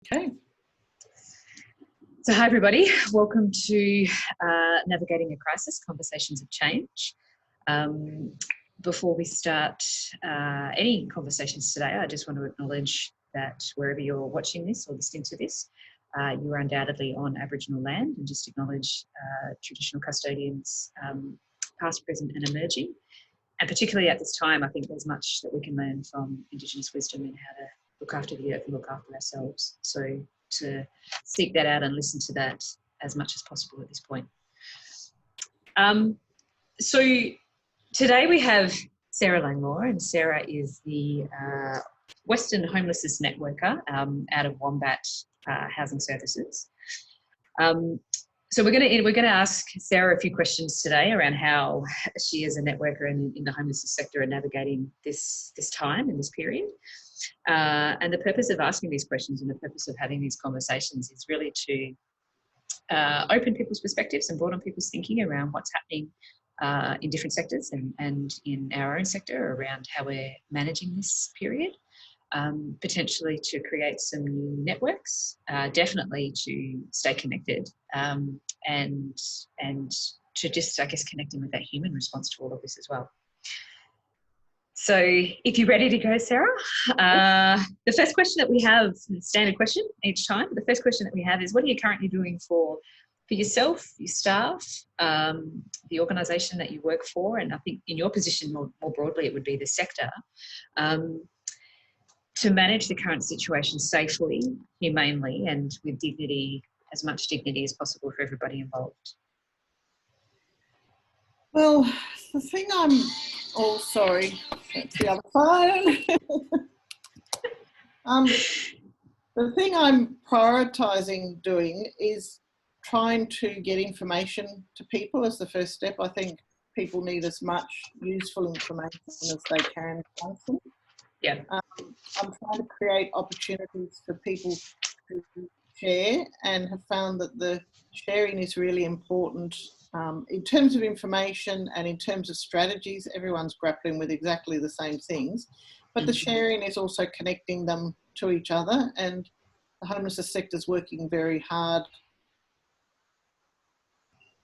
Okay. So hi everybody, welcome to Navigating a Crisis, Conversations of Change. Before we start any conversations today, I just want to acknowledge that wherever you're watching this or listening to this, you are undoubtedly on Aboriginal land, and just acknowledge traditional custodians, past, present and emerging. And particularly at this time, I think there's much that we can learn from Indigenous wisdom in how to look after the earth and look after ourselves. So to seek that out and listen to that as much as possible at this point. So today we have Sarah Langmore, and Sarah is the Western Homelessness Networker out of Wombat Housing Services. So we're going to ask Sarah a few questions today around how she as a networker in the homelessness sector are navigating this time and this period. And the purpose of asking these questions and the purpose of having these conversations is really to open people's perspectives and broaden people's thinking around what's happening in different sectors and in our own sector around how we're managing this period. Potentially to create some new networks, definitely to stay connected, and to just, I guess, connecting with that human response to all of this as well. So if you're ready to go, Sarah, the first question that we have, standard question each time, the first question that we have is, what are you currently doing for yourself, your staff, the organisation that you work for, and I think in your position more broadly it would be the sector, to manage the current situation safely, humanely and with dignity, as much dignity as possible for everybody involved? Well, the thing sorry, that's the other side. The thing I'm prioritising doing is trying to get information to people as the first step. I think people need as much useful information as they can. Yeah. I'm trying to create opportunities for people to share, and have found that the sharing is really important in terms of information and in terms of strategies. Everyone's grappling with exactly the same things, but the sharing is also connecting them to each other, and the homelessness sector is working very hard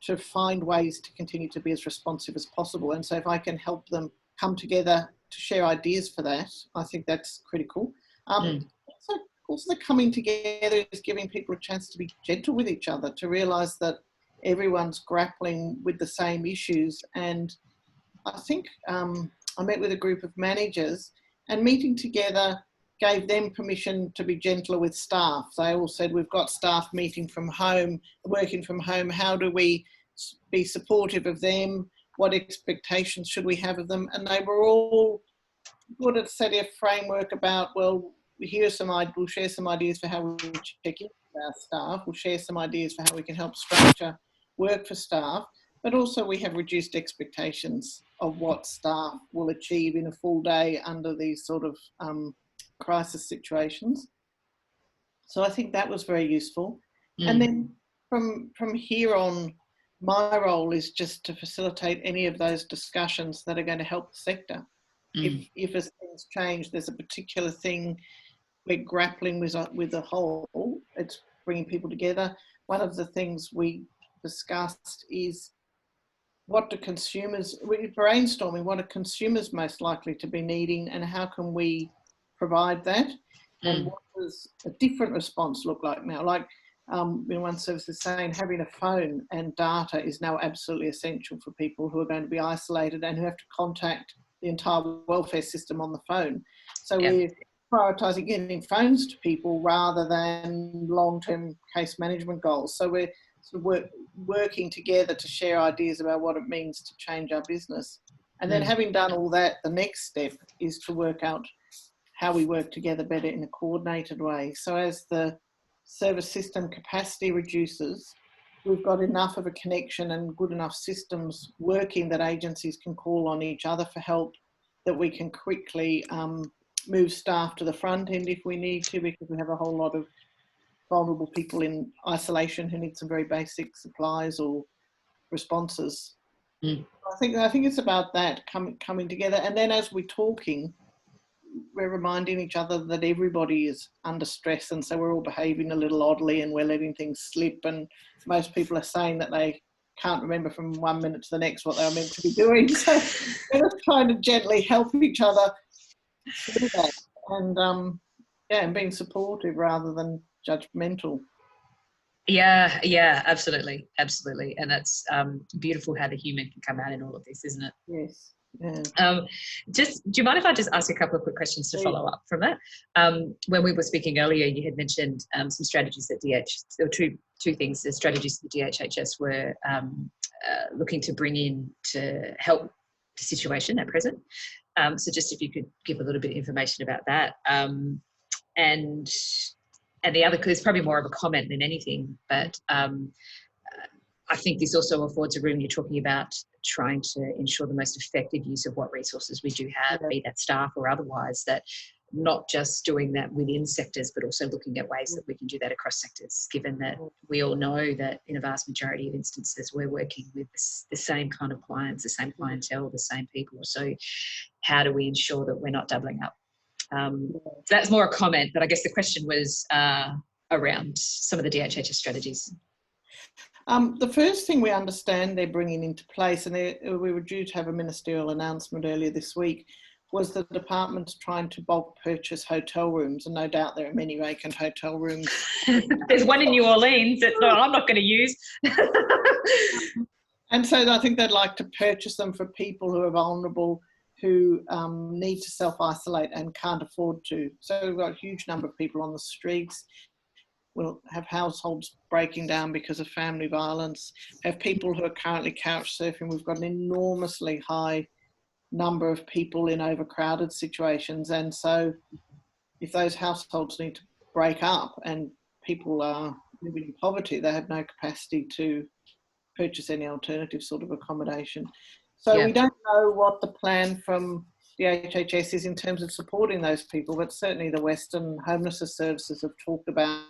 to find ways to continue to be as responsive as possible. And so if I can help them come together to share ideas for that, I think that's critical. Also the coming together is giving people a chance to be gentle with each other, to realise that everyone's grappling with the same issues. And I think I met with a group of managers, and meeting together gave them permission to be gentler with staff. They all said, we've got staff meeting from home, working from home, how do we be supportive of them? What expectations should we have of them? And they were all good at setting a framework about, well, we'll share some ideas for how we check in with our staff. We'll share some ideas for how we can help structure work for staff. But also we have reduced expectations of what staff will achieve in a full day under these sort of crisis situations. So I think that was very useful. And then from here on, my role is just to facilitate any of those discussions that are going to help the sector. If as things change, there's a particular thing we're grappling with a whole, it's bringing people together. One of the things we discussed is, we're brainstorming what are consumers most likely to be needing, and how can we provide that? And what does a different response look like now? Like one service is saying, having a phone and data is now absolutely essential for people who are going to be isolated and who have to contact the entire welfare system on the phone. So we're prioritising getting phones to people rather than long-term case management goals. So we're sort of working together to share ideas about what it means to change our business. And then having done all that, the next step is to work out how we work together better in a coordinated way. So as the service system capacity reduces, we've got enough of a connection and good enough systems working that agencies can call on each other for help, that we can quickly move staff to the front end if we need to, because we have a whole lot of vulnerable people in isolation who need some very basic supplies or responses. I think it's about that coming together. And then as we're talking, we're reminding each other that everybody is under stress, and so we're all behaving a little oddly and we're letting things slip, and most people are saying that they can't remember from 1 minute to the next what they were meant to be doing. So we're just trying to gently help each other through that, and and being supportive rather than judgmental. Yeah, absolutely, and that's beautiful how the human can come out in all of this, isn't it? Yes. Yeah. Do you mind if I just ask a couple of quick questions to follow up from that? When we were speaking earlier, you had mentioned some strategies that or two things, the strategies that DHHS were looking to bring in to help the situation at present. So just if you could give a little bit of information about that. And the other, because it's probably more of a comment than anything, but I think this also affords a room. You're talking about trying to ensure the most effective use of what resources we do have, be that staff or otherwise, that not just doing that within sectors, but also looking at ways that we can do that across sectors, given that we all know that in a vast majority of instances, we're working with the same kind of clients, the same clientele, the same people. So how do we ensure that we're not doubling up? So that's more a comment, but I guess the question was around some of the DHHS strategies. The first thing we understand they're bringing into place, and we were due to have a ministerial announcement earlier this week, was the department's trying to bulk purchase hotel rooms, and no doubt there are many vacant hotel rooms. There's one in New Orleans that I'm not going to use. And so I think they'd like to purchase them for people who are vulnerable, who need to self-isolate and can't afford to. So we've got a huge number of people on the streets. We'll have households breaking down because of family violence, have people who are currently couch surfing. We've got an enormously high number of people in overcrowded situations. And so if those households need to break up and people are living in poverty, they have no capacity to purchase any alternative sort of accommodation. So we don't know what the plan from the HHS is in terms of supporting those people, but certainly the Western Homelessness Services have talked about,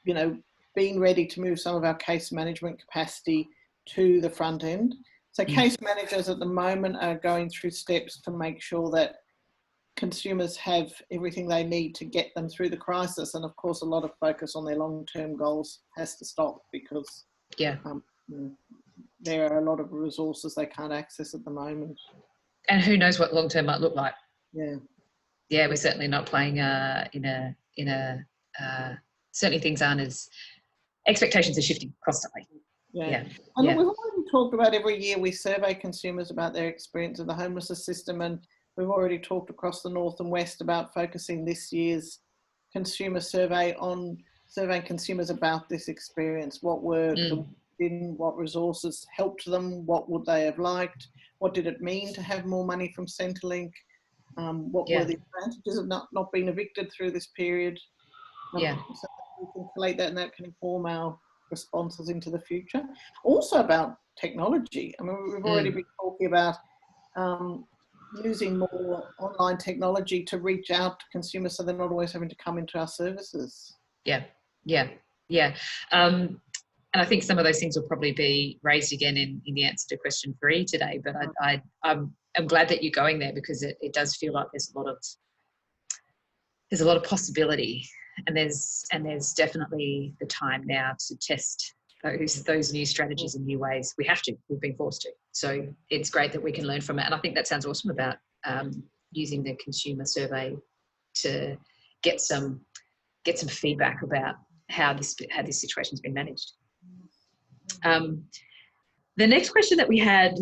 you know, being ready to move some of our case management capacity to the front end. So case managers at the moment are going through steps to make sure that consumers have everything they need to get them through the crisis. And of course, a lot of focus on their long-term goals has to stop because there are a lot of resources they can't access at the moment. And who knows what long-term might look like. Yeah, we're certainly not playing certainly things aren't as, expectations are shifting constantly. And we've already talked about every year we survey consumers about their experience of the homelessness system, and we've already talked across the North and West about focusing this year's consumer survey on surveying consumers about this experience. What worked, what resources helped them, what would they have liked, what did it mean to have more money from Centrelink, what were the advantages of not being evicted through this period. So we can collate that, and that can inform our responses into the future. Also about technology. I mean, we've already been talking about using more online technology to reach out to consumers so they're not always having to come into our services. And I think some of those things will probably be raised again in the answer to question 3 today, but I'm glad that you're going there, because it does feel like there's a lot of possibility, and there's definitely the time now to test those new strategies and new ways. We've been forced to. So it's great that we can learn from it. And I think that sounds awesome about using the consumer survey to get some feedback about how this situation's been managed. The next question that we had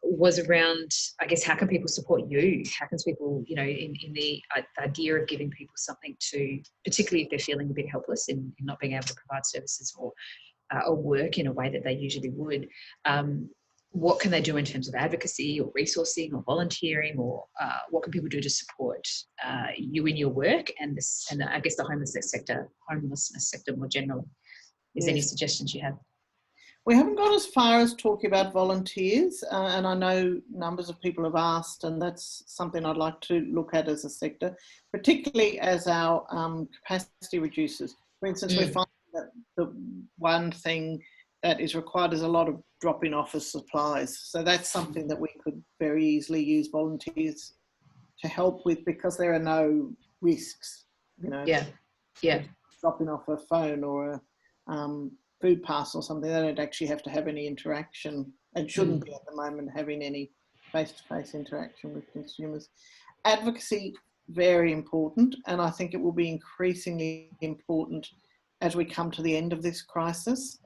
was around, I guess, how can people support you? How can people, in the idea of giving people something to, particularly if they're feeling a bit helpless in not being able to provide services or work in a way that they usually would, what can they do in terms of advocacy or resourcing or volunteering, or what can people do to support you in your work and I guess the homelessness sector more generally? Is there any suggestions you have? We haven't got as far as talking about volunteers, and I know numbers of people have asked, and that's something I'd like to look at as a sector, particularly as our capacity reduces. For instance, we're finding that the one thing that is required is a lot of dropping off of supplies. So that's something that we could very easily use volunteers to help with, because there are no risks, you know. Yeah. Yeah. Dropping off a phone or a food parcel or something, they don't actually have to have any interaction, and shouldn't be at the moment having any face-to-face interaction with consumers. Advocacy, very important, and I think it will be increasingly important as we come to the end of this crisis.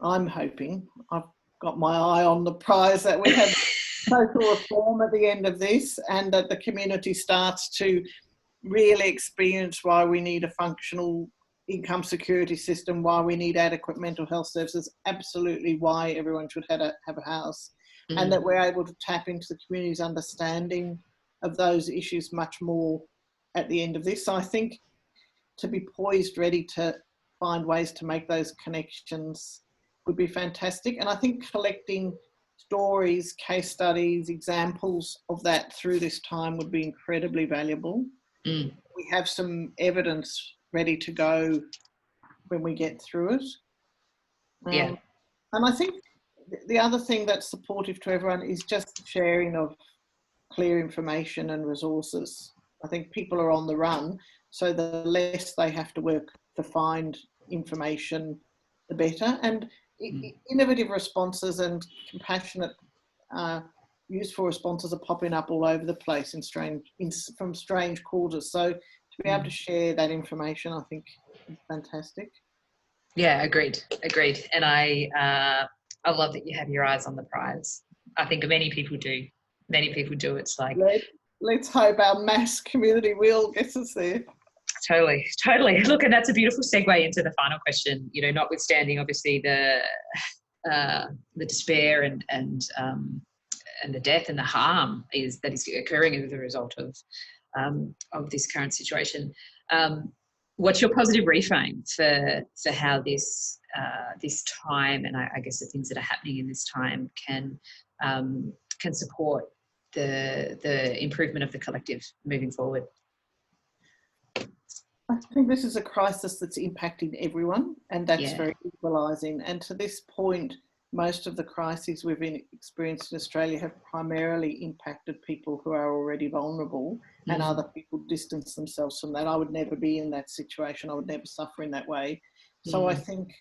I'm hoping, I've got my eye on the prize, that we have social reform at the end of this, and that the community starts to really experience why we need a functional income security system, why we need adequate mental health services, absolutely why everyone should have a house, and that we're able to tap into the community's understanding of those issues much more at the end of this. So I think to be poised, ready to find ways to make those connections would be fantastic. And I think collecting stories, case studies, examples of that through this time would be incredibly valuable. We have some evidence ready to go when we get through it. Yeah. And I think the other thing that's supportive to everyone is just sharing of clear information and resources. I think people are on the run, so the less they have to work to find information, the better. And innovative responses and compassionate, useful responses are popping up all over the place from strange quarters. So to be able to share that information, I think is fantastic. Yeah, agreed. And I love that you have your eyes on the prize. I think many people do. It's like, let's hope our mass community will get us there. Totally. Look, and that's a beautiful segue into the final question. You know, notwithstanding obviously the despair and the death and the harm that is occurring as a result of this current situation. What's your positive reframe for how this time, and I guess the things that are happening in this time can support the improvement of the collective moving forward? I think this is a crisis that's impacting everyone, and that's very equalising. And to this point, most of the crises we've experienced in Australia have primarily impacted people who are already vulnerable, and other people distance themselves from that. I would never be in that situation. I would never suffer in that way. So I think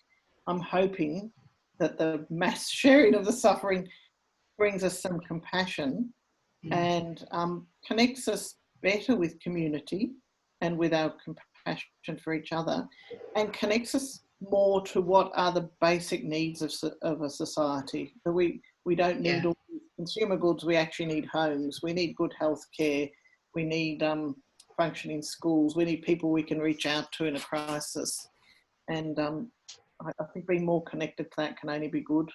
I'm hoping that the mass sharing of the suffering brings us some compassion and connects us better with community and with our compassion for each other, and connects us more to what are the basic needs of a society. That we don't need all consumer goods, we actually need homes, we need good health care, we need functioning schools, we need people we can reach out to in a crisis. And I think being more connected to that can only be good.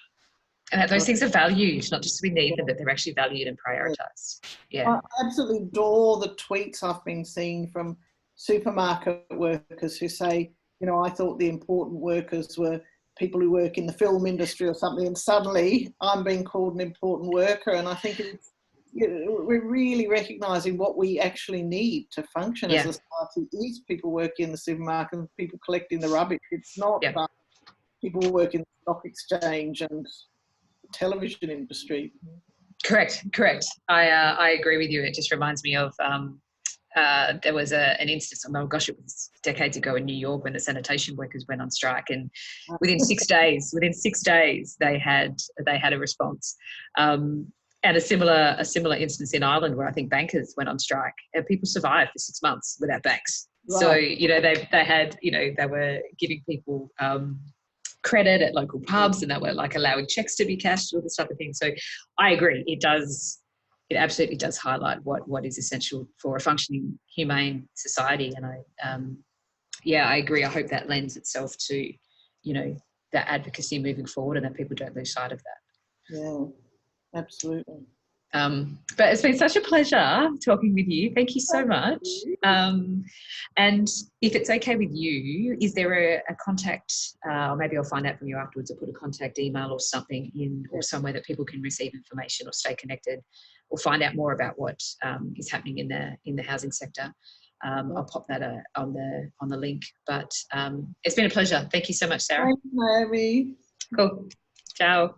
And that those things are valued, not just we need them, but they're actually valued and prioritised. Yeah. I absolutely adore the tweets I've been seeing from supermarket workers who say, you know, I thought the important workers were people who work in the film industry or something, and suddenly I'm being called an important worker. And I think we're really recognising what we actually need to function as a society is people working in the supermarket and people collecting the rubbish. It's not about people working in the stock exchange and television industry. Correct. I agree with you. It just reminds me of there was an instance, oh gosh, it was decades ago in New York when the sanitation workers went on strike, and within 6 days they had a response. And a similar instance in Ireland where I think bankers went on strike and people survived for 6 months without banks. Right. So, you know, they had, you know, they were giving people credit at local pubs, and they were like allowing checks to be cashed, all this type of thing. So I agree. It absolutely does highlight what is essential for a functioning, humane society. And I agree. I hope that lends itself to, you know, that advocacy moving forward, and that people don't lose sight of that. Yeah, absolutely. But it's been such a pleasure talking with you. Thank you so much. And if it's okay with you, is there a contact, or maybe I'll find out from you afterwards, or put a contact email or something in, or somewhere that people can receive information or stay connected or find out more about what is happening in the housing sector. I'll pop that on the link. But it's been a pleasure. Thank you so much, Sarah. Thanks, Naomi. Cool. Ciao.